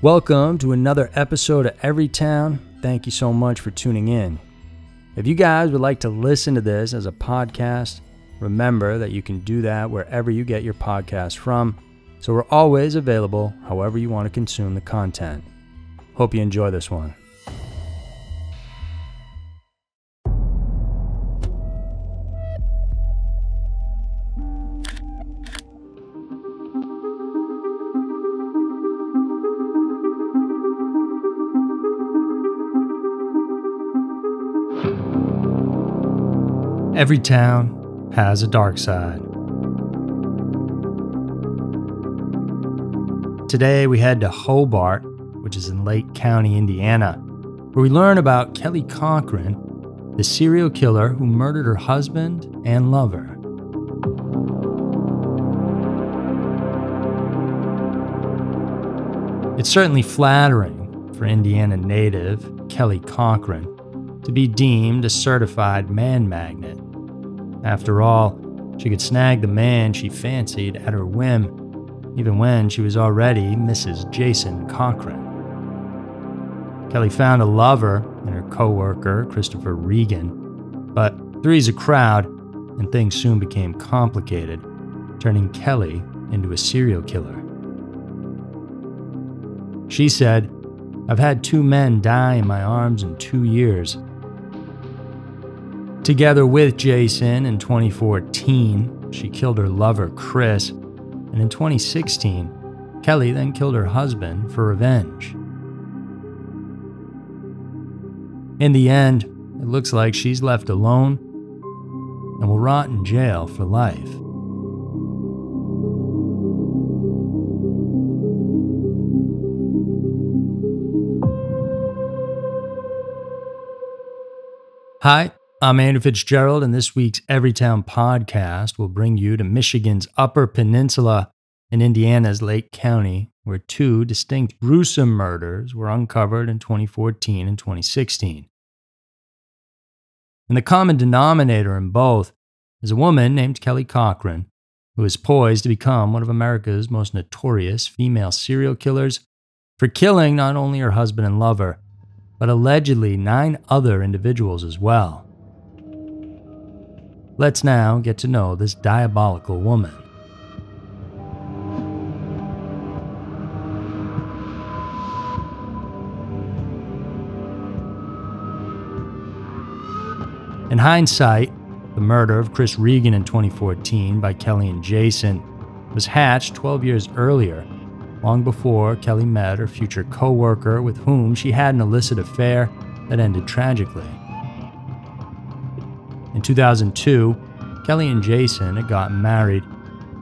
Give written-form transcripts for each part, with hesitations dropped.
Welcome to another episode of Everytown. Thank you so much for tuning in. If you guys would like to listen to this as a podcast, remember that you can do that wherever you get your podcast from. So we're always available however you want to consume the content. Hope you enjoy this one. Every town has a dark side. Today we head to Hobart, which is in Lake County, Indiana, where we learn about Kelly Cochran, the serial killer who murdered her husband and lover. It's certainly flattering for Indiana native Kelly Cochran to be deemed a certified man magnet. After all, she could snag the man she fancied at her whim, even when she was already Mrs. Jason Cochran. Kelly found a lover in her co-worker, Christopher Regan, but three's a crowd, and things soon became complicated, turning Kelly into a serial killer. She said, "I've had 2 men die in my arms in 2 years. Together with Jason in 2014, she killed her lover Chris, and in 2016, Kelly then killed her husband for revenge. In the end, it looks like she's left alone and will rot in jail for life." Hi, I'm Andrew Fitzgerald, and this week's Everytown podcast will bring you to Michigan's Upper Peninsula and Indiana's Lake County, where 2 distinct gruesome murders were uncovered in 2014 and 2016. And the common denominator in both is a woman named Kelly Cochran, who is poised to become one of America's most notorious female serial killers for killing not only her husband and lover, but allegedly 9 other individuals as well. Let's now get to know this diabolical woman. In hindsight, the murder of Chris Regan in 2014 by Kelly and Jason was hatched 12 years earlier, long before Kelly met her future co-worker with whom she had an illicit affair that ended tragically. In 2002, Kelly and Jason had gotten married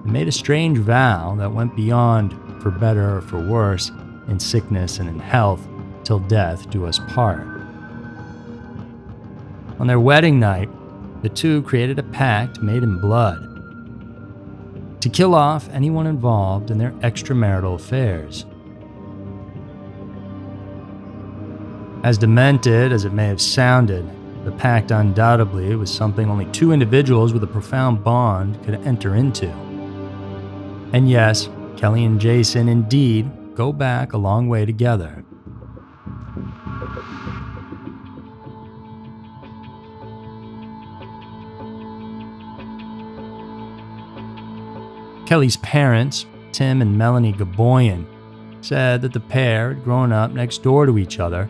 and made a strange vow that went beyond for better or for worse, in sickness and in health, till death do us part. On their wedding night, the two created a pact made in blood to kill off anyone involved in their extramarital affairs. As demented as it may have sounded, the pact undoubtedly was something only 2 individuals with a profound bond could enter into. And yes, Kelly and Jason indeed go back a long way together. Kelly's parents, Tim and Melanie Gaboyan, said that the pair had grown up next door to each other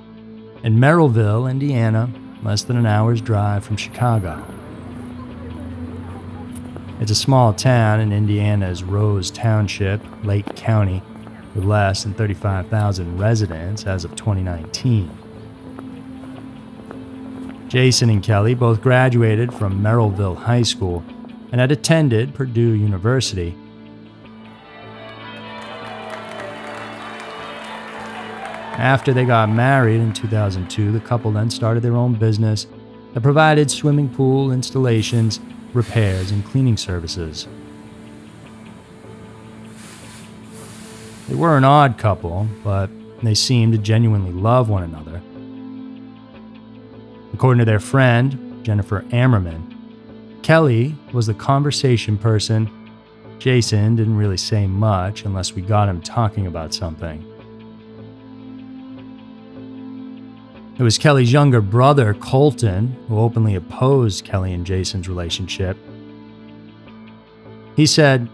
in Merrillville, Indiana, less than an hour's drive from Chicago. It's a small town in Indiana's Rose Township, Lake County, with less than 35,000 residents as of 2019. Jason and Kelly both graduated from Merrillville High School and had attended Purdue University. After they got married in 2002, the couple then started their own business that provided swimming pool installations, repairs, and cleaning services. They were an odd couple, but they seemed to genuinely love one another. According to their friend, Jennifer Ammerman, Kelly was the conversation person. Jason didn't really say much unless we got him talking about something. It was Kelly's younger brother, Colton, who openly opposed Kelly and Jason's relationship. He said,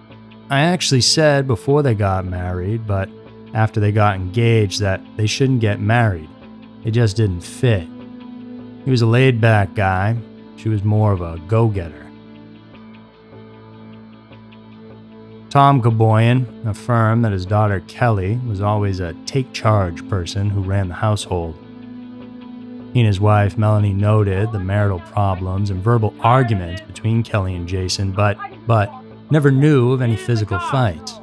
"I actually said before they got married, but after they got engaged that they shouldn't get married. It just didn't fit." He was a laid-back guy. She was more of a go-getter. Tom Caboyan affirmed that his daughter Kelly was always a take-charge person who ran the household. He and his wife Melanie noted the marital problems and verbal arguments between Kelly and Jason, but never knew of any physical fights.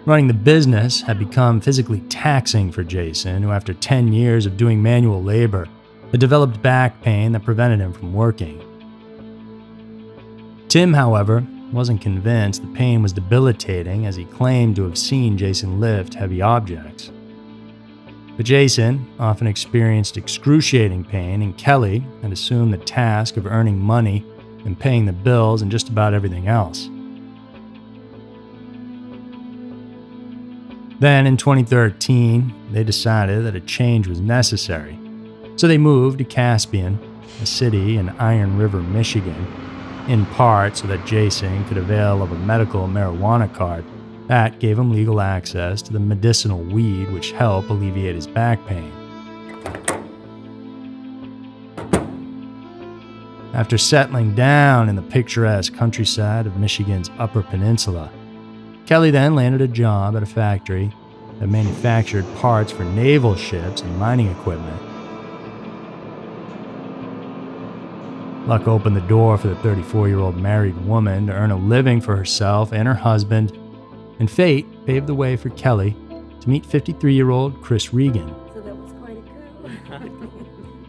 Running the business had become physically taxing for Jason, who after 10 years of doing manual labor had developed back pain that prevented him from working. Tim, however, wasn't convinced the pain was debilitating, as he claimed to have seen Jason lift heavy objects. But Jason often experienced excruciating pain, and Kelly had assumed the task of earning money and paying the bills and just about everything else. Then in 2013, they decided that a change was necessary, so they moved to Caspian, a city in Iron River, Michigan, in part so that Jason could avail of a medical marijuana card that gave him legal access to the medicinal weed which helped alleviate his back pain. After settling down in the picturesque countryside of Michigan's Upper Peninsula, Kelly then landed a job at a factory that manufactured parts for naval ships and mining equipment. Luck opened the door for the 34-year-old married woman to earn a living for herself and her husband, and fate paved the way for Kelly to meet 53-year-old Chris Regan. So that was quite a coup.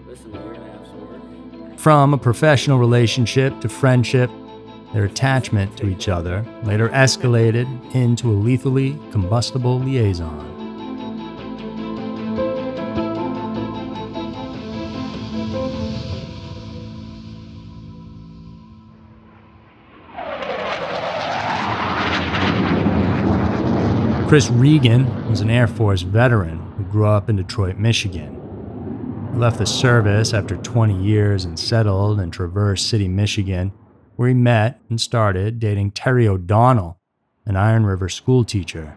Listen, you're gonna have some work. From a professional relationship to friendship, their attachment to each other later escalated into a lethally combustible liaison. Chris Regan was an Air Force veteran who grew up in Detroit, Michigan. He left the service after 20 years and settled in Traverse City, Michigan, where he met and started dating Terry O'Donnell, an Iron River schoolteacher.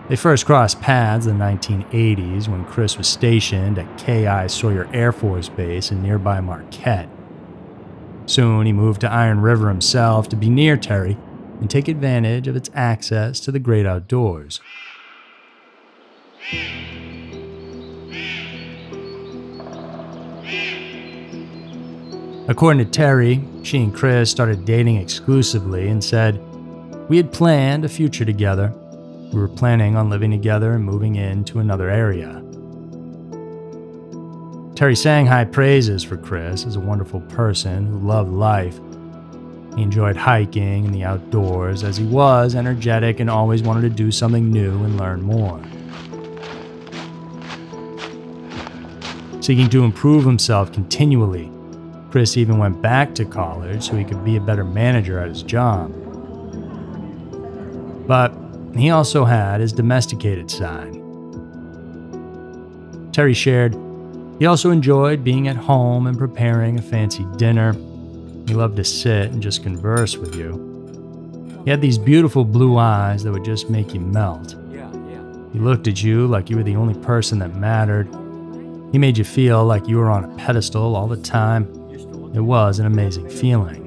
They first crossed paths in the 1980s when Chris was stationed at K.I. Sawyer Air Force Base in nearby Marquette. Soon he moved to Iron River himself to be near Terry and take advantage of its access to the great outdoors. According to Terry, she and Chris started dating exclusively and said, "We had planned a future together. We were planning on living together and moving into another area." Terry sang high praises for Chris as a wonderful person who loved life. He enjoyed hiking and the outdoors, as he was energetic and always wanted to do something new and learn more. Seeking to improve himself continually, Chris even went back to college so he could be a better manager at his job. But he also had his domesticated side. Terry shared, he also enjoyed being at home and preparing a fancy dinner. He loved to sit and just converse with you. He had these beautiful blue eyes that would just make you melt. He looked at you like you were the only person that mattered. He made you feel like you were on a pedestal all the time. It was an amazing feeling.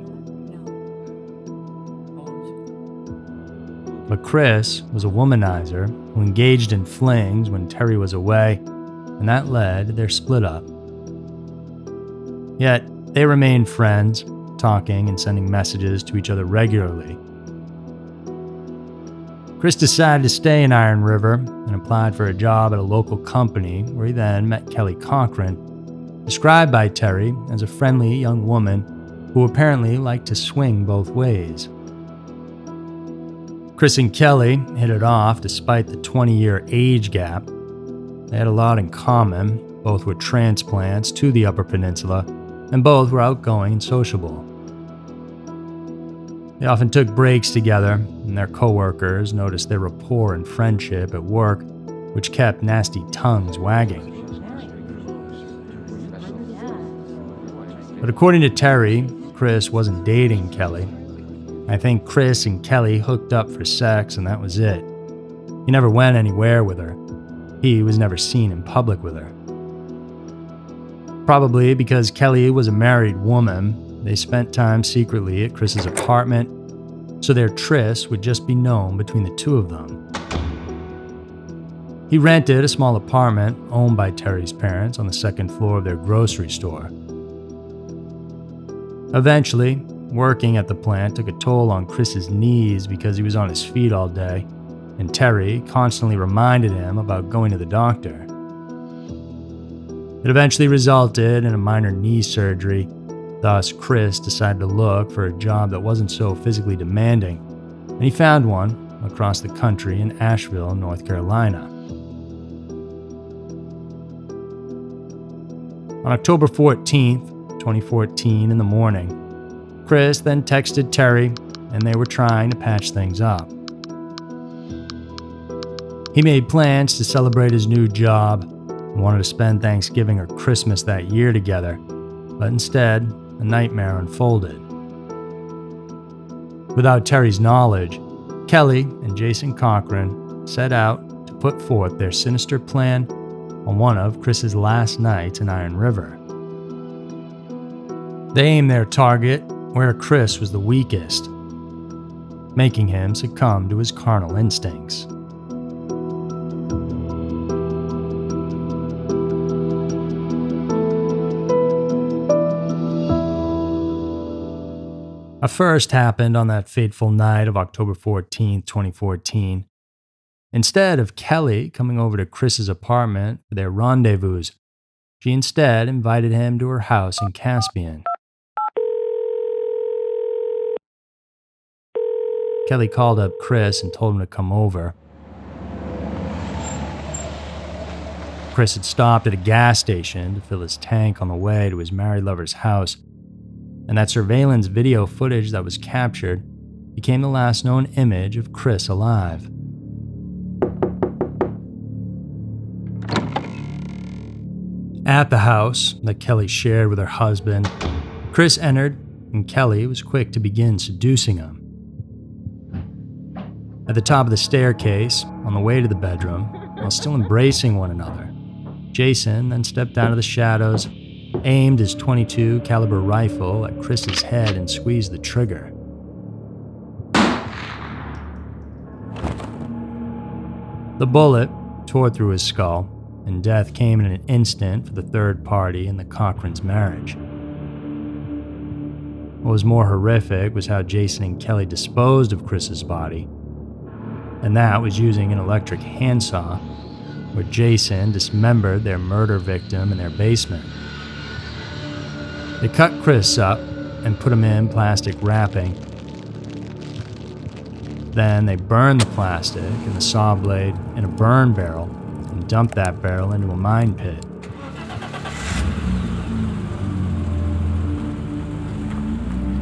But Chris was a womanizer who engaged in flings when Terry was away, and that led to their split up. Yet, they remained friends, talking and sending messages to each other regularly. Chris decided to stay in Iron River and applied for a job at a local company where he then met Kelly Cochran, described by Terry as a friendly young woman who apparently liked to swing both ways. Chris and Kelly hit it off despite the 20-year age gap. They had a lot in common. Both were transplants to the Upper Peninsula, and both were outgoing and sociable. They often took breaks together, and their co-workers noticed their rapport and friendship at work, which kept nasty tongues wagging. But according to Terry, Chris wasn't dating Kelly. I think Chris and Kelly hooked up for sex and that was it. He never went anywhere with her. He was never seen in public with her. Probably because Kelly was a married woman, they spent time secretly at Chris's apartment, so their tryst would just be known between the two of them. He rented a small apartment owned by Terry's parents on the second floor of their grocery store. Eventually, working at the plant took a toll on Chris's knees because he was on his feet all day, and Terry constantly reminded him about going to the doctor. It eventually resulted in a minor knee surgery. Thus, Chris decided to look for a job that wasn't so physically demanding, and he found one across the country in Asheville, North Carolina. On October 14th, 2014 in the morning, Chris then texted Terry, and they were trying to patch things up. He made plans to celebrate his new job and wanted to spend Thanksgiving or Christmas that year together, but instead, a nightmare unfolded. Without Terry's knowledge, Kelly and Jason Cochran set out to put forth their sinister plan on one of Chris's last nights in Iron River. They aimed their target where Chris was the weakest, making him succumb to his carnal instincts. A first happened on that fateful night of October 14, 2014. Instead of Kelly coming over to Chris's apartment for their rendezvous, she instead invited him to her house in Caspian. Kelly called up Chris and told him to come over. Chris had stopped at a gas station to fill his tank on the way to his married lover's house, and that surveillance video footage that was captured became the last known image of Chris alive. At the house that Kelly shared with her husband, Chris entered, and Kelly was quick to begin seducing him. At the top of the staircase, on the way to the bedroom, while still embracing one another, Jason then stepped out of the shadows, aimed his .22 caliber rifle at Chris's head and squeezed the trigger. The bullet tore through his skull, and death came in an instant for the third party in the Cochran's marriage. What was more horrific was how Jason and Kelly disposed of Chris's body, and that was using an electric handsaw, where Jason dismembered their murder victim in their basement. They cut Chris up and put him in plastic wrapping. Then they burned the plastic and the saw blade in a burn barrel and dumped that barrel into a mine pit.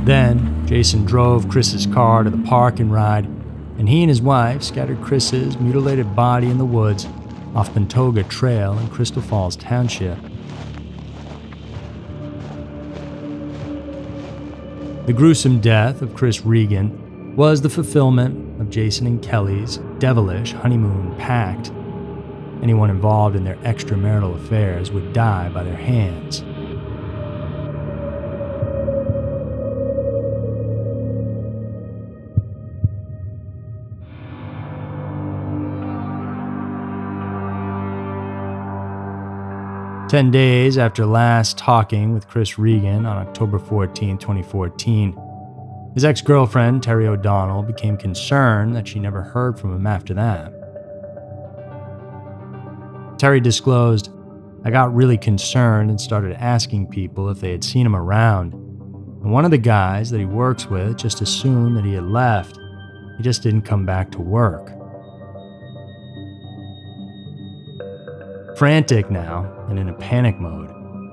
Then Jason drove Chris's car to the parking ride, and he and his wife scattered Chris's mutilated body in the woods off Bentoga Trail in Crystal Falls Township. The gruesome death of Chris Regan was the fulfillment of Jason and Kelly's devilish honeymoon pact. Anyone involved in their extramarital affairs would die by their hands. Ten days after last talking with Chris Regan on October 14, 2014, his ex-girlfriend, Terry O'Donnell, became concerned that she never heard from him after that. Terry disclosed, "I got really concerned and started asking people if they had seen him around, and one of the guys that he works with just assumed that he had left. He just didn't come back to work." Frantic now, and in a panic mode,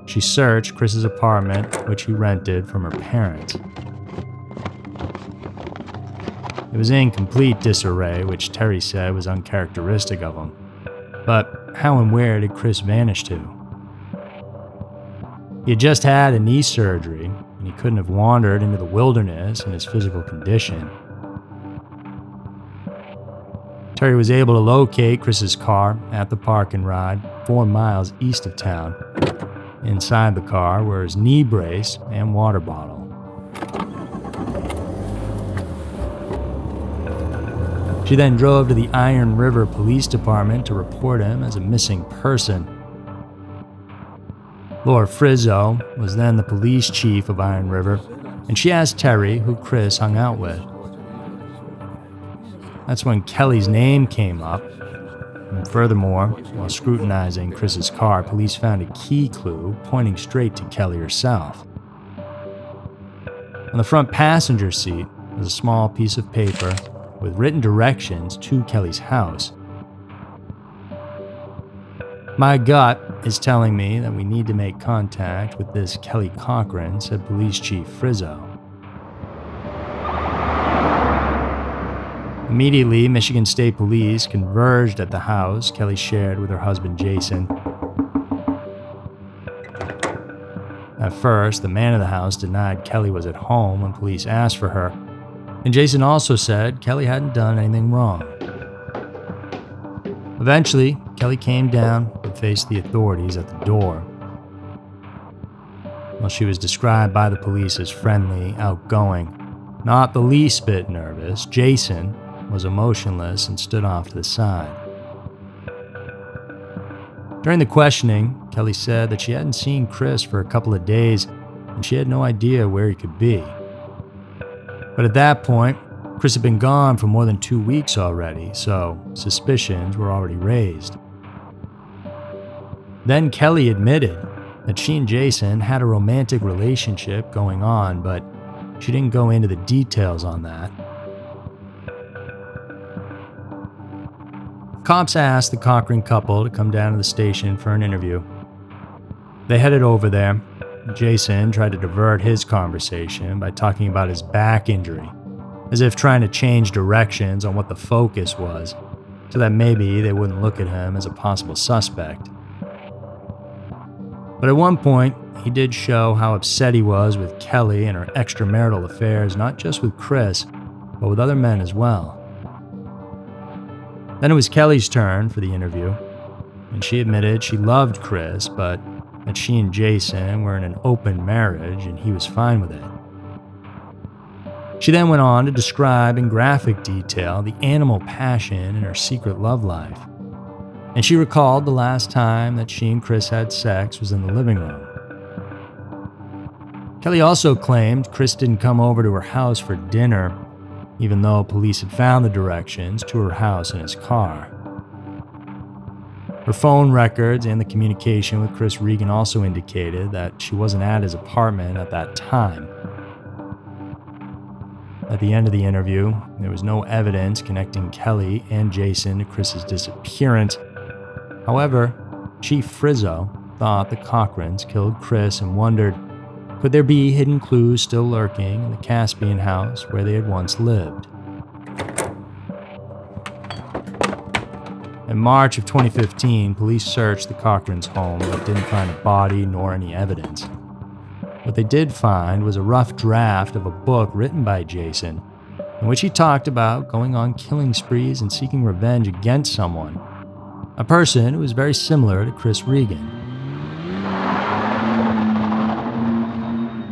she searched Chris's apartment, which he rented from her parents. It was in complete disarray, which Terry said was uncharacteristic of him. But how and where did Chris vanish to? He had just had a knee surgery, and he couldn't have wandered into the wilderness in his physical condition. Terry was able to locate Chris's car at the park and ride 4 miles east of town. Inside the car were his knee brace and water bottle. She then drove to the Iron River Police Department to report him as a missing person. Laura Frizzo was then the police chief of Iron River, and she asked Terry who Chris hung out with. That's when Kelly's name came up. And furthermore, while scrutinizing Chris's car, police found a key clue pointing straight to Kelly herself. On the front passenger seat was a small piece of paper with written directions to Kelly's house. My gut is telling me that we need to make contact with this Kelly Cochran, said Police Chief Frizzo. Immediately, Michigan State Police converged at the house Kelly shared with her husband Jason. At first, the man of the house denied Kelly was at home when police asked for her, and Jason also said Kelly hadn't done anything wrong. Eventually, Kelly came down and faced the authorities at the door. While she was described by the police as friendly, outgoing, not the least bit nervous, Jason was emotionless and stood off to the side. During the questioning, Kelly said that she hadn't seen Chris for a couple of days and she had no idea where he could be. But at that point, Chris had been gone for more than 2 weeks already, so suspicions were already raised. Then Kelly admitted that she and Jason had a romantic relationship going on, but she didn't go into the details on that. Cops asked the Cochran couple to come down to the station for an interview. They headed over there. Jason tried to divert his conversation by talking about his back injury, as if trying to change directions on what the focus was, so that maybe they wouldn't look at him as a possible suspect. But at one point, he did show how upset he was with Kelly and her extramarital affairs, not just with Chris, but with other men as well. Then it was Kelly's turn for the interview, and she admitted she loved Chris, but that she and Jason were in an open marriage and he was fine with it. She then went on to describe in graphic detail the animal passion in her secret love life, and she recalled the last time that she and Chris had sex was in the living room. Kelly also claimed Chris didn't come over to her house for dinner, even though police had found the directions to her house in his car. Her phone records and the communication with Chris Regan also indicated that she wasn't at his apartment at that time. At the end of the interview, there was no evidence connecting Kelly and Jason to Chris's disappearance. However, Chief Frizzo thought the Cochrans killed Chris and wondered, could there be hidden clues still lurking in the Caspian house where they had once lived? In March of 2015, police searched the Cochrans' home but didn't find a body nor any evidence. What they did find was a rough draft of a book written by Jason, in which he talked about going on killing sprees and seeking revenge against someone, a person who was very similar to Chris Regan.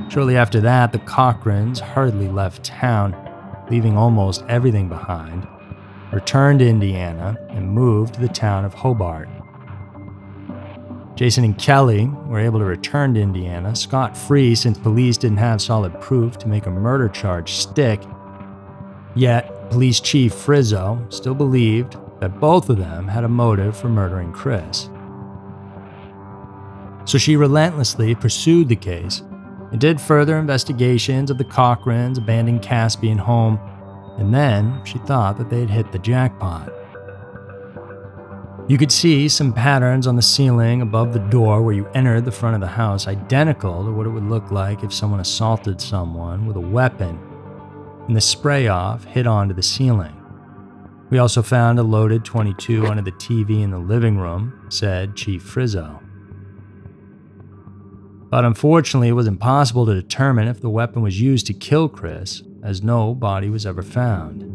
Shortly after that, the Cochrans hurriedly left town, leaving almost everything behind, returned to Indiana, and moved to the town of Hobart. Jason and Kelly were able to return to Indiana scot-free since police didn't have solid proof to make a murder charge stick. Yet, Police Chief Frizzo still believed that both of them had a motive for murdering Chris. So she relentlessly pursued the case and did further investigations of the Cochrans' abandoned Caspian home, and then she thought that they had hit the jackpot. You could see some patterns on the ceiling above the door where you entered the front of the house, identical to what it would look like if someone assaulted someone with a weapon. and the spray-off hit onto the ceiling. We also found a loaded .22 under the TV in the living room, said Chief Frizzo. But unfortunately, it was impossible to determine if the weapon was used to kill Chris, as no body was ever found.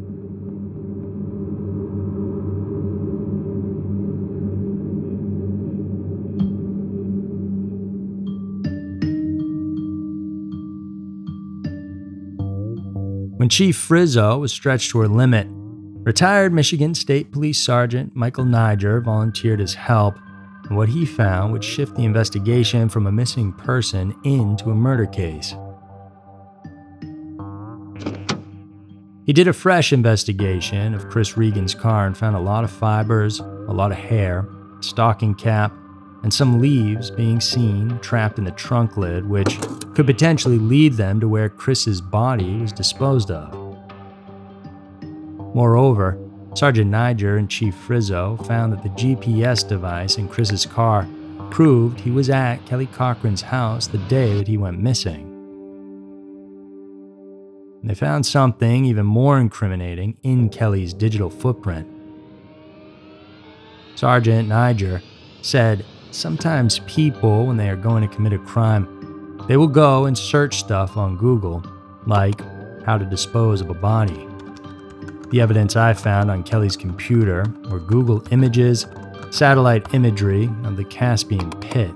When Chief Frizzo was stretched to her limit, retired Michigan State Police Sergeant Michael Niger volunteered his help, and what he found would shift the investigation from a missing person into a murder case. He did a fresh investigation of Chris Regan's car and found a lot of fibers, a lot of hair, a stocking cap, and some leaves being seen trapped in the trunk lid, which could potentially lead them to where Chris's body was disposed of. Moreover, Sergeant Niger and Chief Frizzo found that the GPS device in Chris's car proved he was at Kelly Cochran's house the day that he went missing. And they found something even more incriminating in Kelly's digital footprint. Sergeant Niger said sometimes people, when they are going to commit a crime, they will go and search stuff on Google, like how to dispose of a body. The evidence I found on Kelly's computer were Google images, satellite imagery of the Caspian Pit.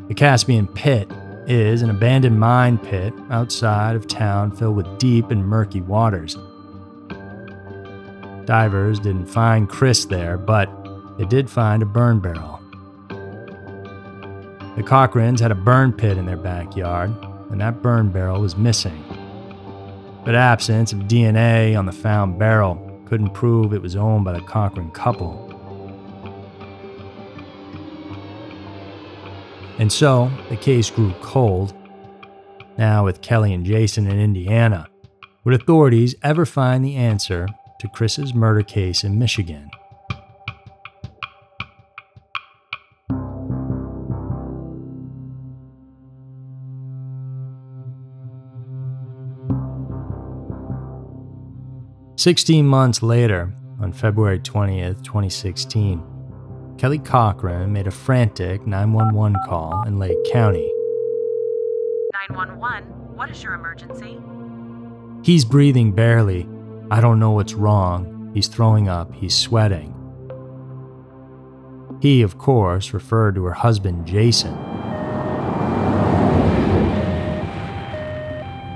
The Caspian Pit is an abandoned mine pit outside of town filled with deep and murky waters. Divers didn't find Chris there, but they did find a burn barrel. The Cochrans had a burn pit in their backyard, and that burn barrel was missing. But absence of DNA on the found barrel couldn't prove it was owned by the Cochran couple. And so, the case grew cold. Now with Kelly and Jason in Indiana, would authorities ever find the answer to Chris's murder case in Michigan? "16 months later, on February 20th, 2016, Kelly Cochran made a frantic 911 call in Lake County. 911, what is your emergency? He's breathing barely. I don't know what's wrong. He's throwing up. He's sweating. He, of course, referred to her husband, Jason.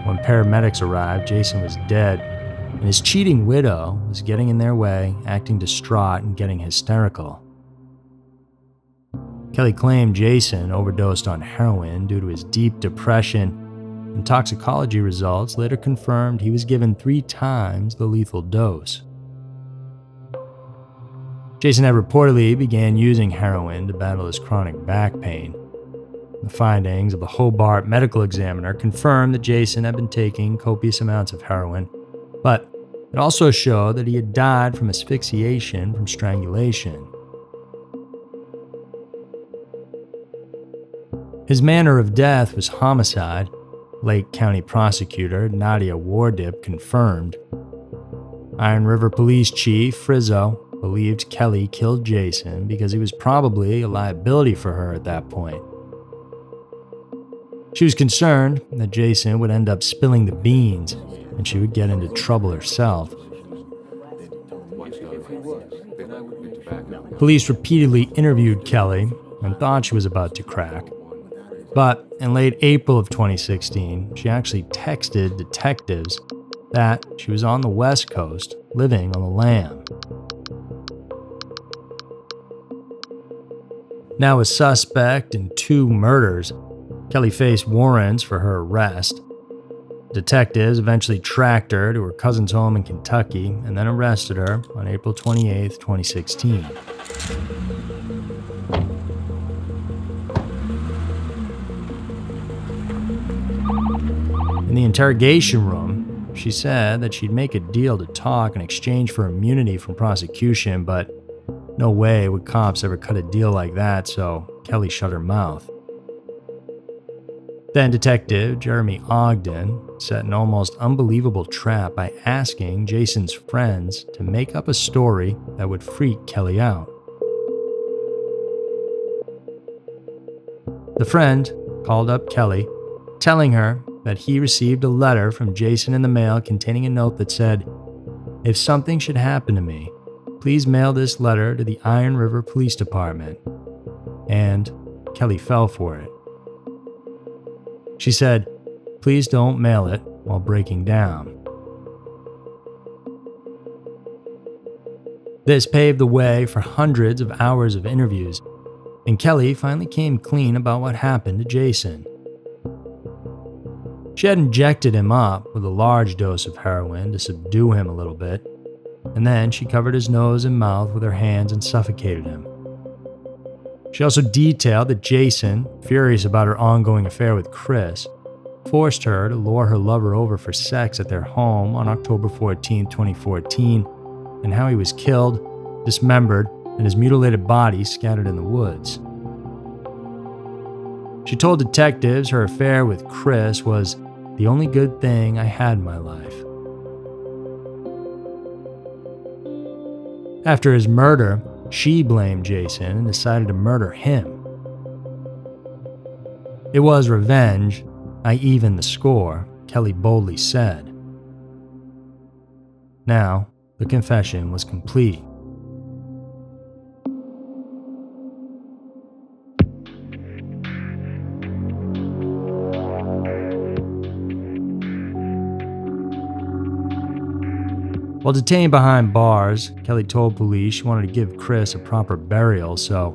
When paramedics arrived, Jason was dead, and his cheating widow was getting in their way, acting distraught and getting hysterical. Kelly claimed Jason overdosed on heroin due to his deep depression, and toxicology results later confirmed he was given 3 times the lethal dose. Jason had reportedly began using heroin to battle his chronic back pain. The findings of the Hobart medical examiner confirmed that Jason had been taking copious amounts of heroin, but it also showed that he had died from asphyxiation from strangulation. His manner of death was homicide, Lake County prosecutor Nadia Wardip confirmed. Iron River Police Chief Frizzo believed Kelly killed Jason because he was probably a liability for her at that point. She was concerned that Jason would end up spilling the beans and she would get into trouble herself. Police repeatedly interviewed Kelly and thought she was about to crack. But in late April of 2016, she actually texted detectives that she was on the West Coast living on the lam. Now a suspect in 2 murders, Kelly faced warrants for her arrest. Detectives eventually tracked her to her cousin's home in Kentucky and then arrested her on April 28, 2016. In the interrogation room, she said that she'd make a deal to talk in exchange for immunity from prosecution, but no way would cops ever cut a deal like that, so Kelly shut her mouth. Then Detective Jeremy Ogden set an almost unbelievable trap by asking Jason's friends to make up a story that would freak Kelly out. The friend called up Kelly, telling her that he received a letter from Jason in the mail containing a note that said, "If something should happen to me, please mail this letter to the Iron River Police Department." And Kelly fell for it. She said, "Please don't mail it while breaking down." This paved the way for hundreds of hours of interviews, and Kelly finally came clean about what happened to Jason. She had injected him up with a large dose of heroin to subdue him a little bit, and then she covered his nose and mouth with her hands and suffocated him. She also detailed that Jason, furious about her ongoing affair with Chris, forced her to lure her lover over for sex at their home on October 14, 2014, and how he was killed, dismembered, and his mutilated body scattered in the woods. She told detectives her affair with Chris was the only good thing I had in my life. After his murder, she blamed Jason and decided to murder him. It was revenge. I evened the score, Kelly boldly said. Now, the confession was complete. While detained behind bars, Kelly told police she wanted to give Chris a proper burial, so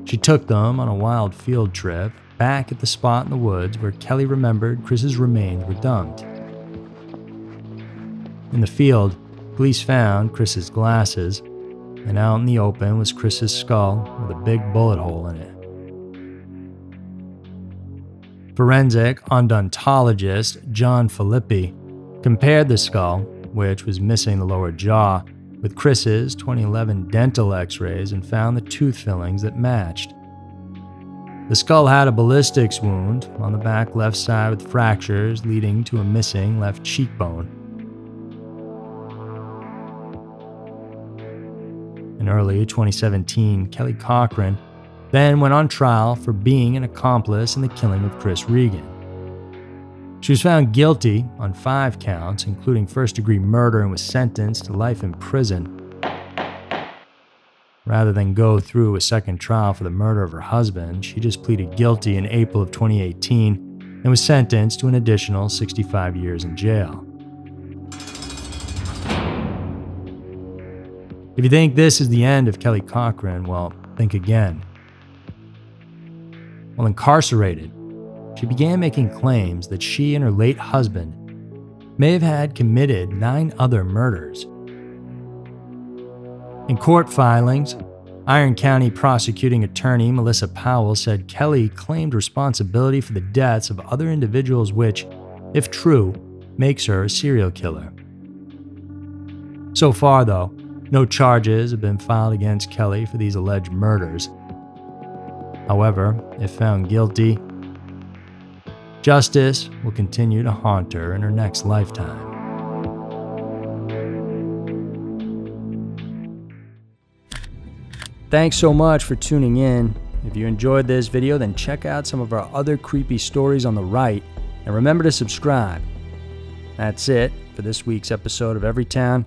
she took them on a wild field trip back at the spot in the woods where Kelly remembered Chris's remains were dumped. In the field, police found Chris's glasses, and out in the open was Chris's skull with a big bullet hole in it. Forensic odontologist John Filippi compared the skull, which was missing the lower jaw, with Chris's 2011 dental x-rays and found the tooth fillings that matched. The skull had a ballistics wound on the back left side with fractures leading to a missing left cheekbone. In early 2017, Kelly Cochran then went on trial for being an accomplice in the killing of Chris Regan. She was found guilty on 5 counts, including first-degree murder, and was sentenced to life in prison. Rather than go through a second trial for the murder of her husband, she just pleaded guilty in April of 2018 and was sentenced to an additional 65 years in jail. If you think this is the end of Kelly Cochran, well, think again. While incarcerated, she began making claims that she and her late husband may have had committed 9 other murders. In court filings, Iron County prosecuting attorney Melissa Powell said Kelly claimed responsibility for the deaths of other individuals, which, if true, makes her a serial killer. So far, though, no charges have been filed against Kelly for these alleged murders. However, if found guilty, justice will continue to haunt her in her next lifetime. Thanks so much for tuning in. If you enjoyed this video, then check out some of our other creepy stories on the right, and remember to subscribe. That's it for this week's episode of Everytown.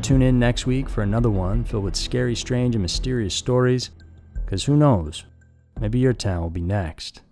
Tune in next week for another one filled with scary, strange, and mysterious stories, because who knows, maybe your town will be next.